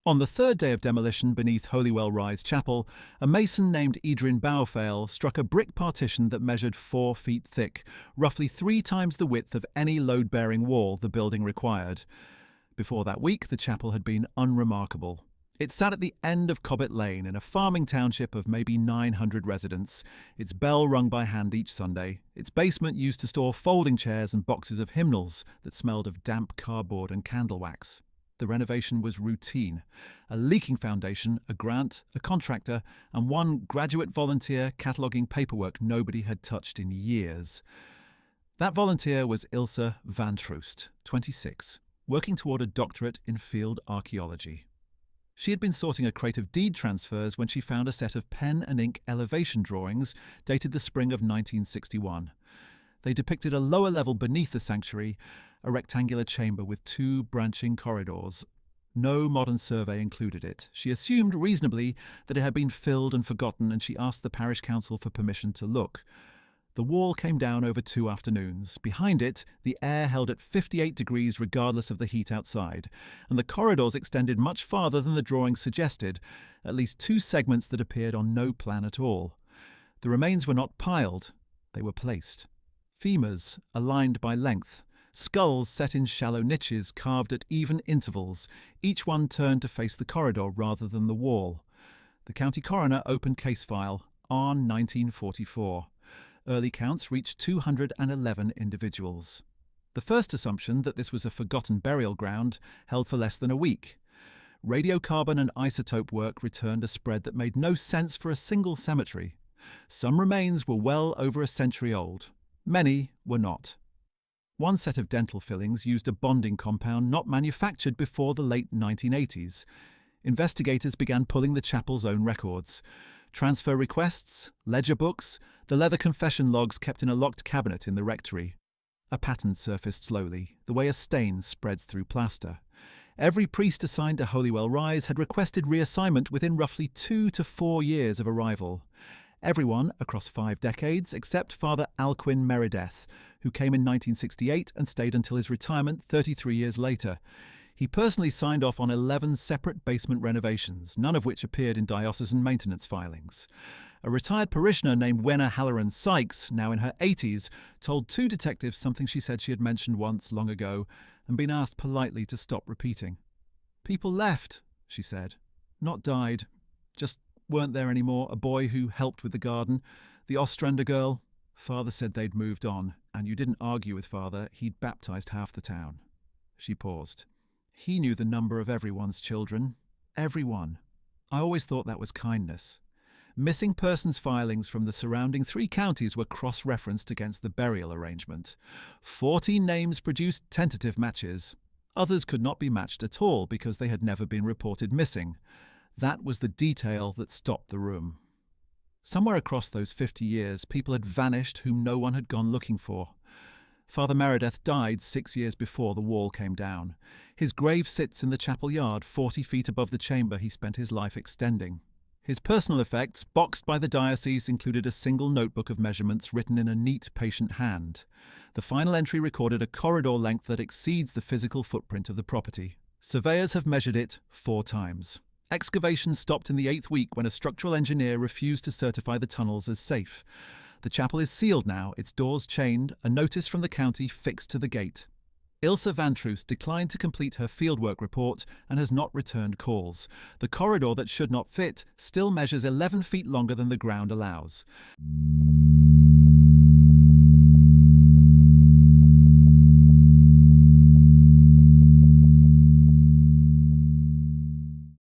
On the third day of demolition beneath Holywell Rise Chapel, a mason named Adrian Bowfail struck a brick partition that measured 4 feet thick, roughly 3 times the width of any load-bearing wall the building required. Before that week, the chapel had been unremarkable. It sat at the end of Cobbett Lane in a farming township of maybe 900 residents, its bell rung by hand each Sunday, its basement used to store folding chairs and boxes of hymnals that smelled of damp cardboard and candle wax. The renovation was routine. A leaking foundation, a grant, a contractor, and one graduate volunteer cataloguing paperwork nobody had touched in years. That volunteer was Ilse van Troost, 26, working toward a doctorate in field archaeology. She had been sorting a crate of deed transfers when she found a set of pen and ink elevation drawings dated the spring of 1961. They depicted a lower level beneath the sanctuary, a rectangular chamber with 2 branching corridors. No modern survey included it. She assumed reasonably that it had been filled and forgotten, and she asked the parish council for permission to look. The wall came down over 2 afternoons. Behind it, the air held at 58 degrees regardless of the heat outside, and the corridors extended much farther than the drawings suggested, at least 2 segments that appeared on no plan at all. The remains were not piled, they were placed. Femurs, aligned by length. Skulls set in shallow niches carved at even intervals, each one turned to face the corridor rather than the wall. The county coroner opened case file on 1944. Early counts reached 211 individuals. The first assumption that this was a forgotten burial ground held for less than a week. Radiocarbon and isotope work returned a spread that made no sense for a single cemetery. Some remains were well over a century old. Many were not. One set of dental fillings used a bonding compound not manufactured before the late 1980s. Investigators began pulling the chapel's own records. Transfer requests, ledger books, the leather confession logs kept in a locked cabinet in the rectory. A pattern surfaced slowly, the way a stain spreads through plaster. Every priest assigned to Holywell Rise had requested reassignment within roughly 2 to 4 years of arrival. Everyone across 5 decades except Father Alcuin Meredith, who came in 1968 and stayed until his retirement 33 years later. He personally signed off on 11 separate basement renovations, none of which appeared in diocesan maintenance filings. A retired parishioner named Wenna Halloran Sykes, now in her 80s, told 2 detectives something she said she had mentioned once long ago and been asked politely to stop repeating. "People left," she said. "Not died. Just weren't there anymore. A boy who helped with the garden. The Ostrander girl. Father said they'd moved on, and you didn't argue with Father. He'd baptized half the town." She paused. "He knew the number of everyone's children. Everyone. I always thought that was kindness." Missing persons filings from the surrounding 3 counties were cross-referenced against the burial arrangement. 14 names produced tentative matches. Others could not be matched at all because they had never been reported missing. That was the detail that stopped the room. Somewhere across those 50 years, people had vanished whom no one had gone looking for. Father Meredith died 6 years before the wall came down. His grave sits in the chapel yard 40 feet above the chamber he spent his life extending. His personal effects, boxed by the diocese, included a single notebook of measurements written in a neat, patient hand. The final entry recorded a corridor length that exceeds the physical footprint of the property. Surveyors have measured it 4 times. Excavation stopped in the 8th week when a structural engineer refused to certify the tunnels as safe. The chapel is sealed now, its doors chained, a notice from the county fixed to the gate. Ilse van Troost declined to complete her fieldwork report and has not returned calls. The corridor that should not fit still measures 11 feet longer than the ground allows.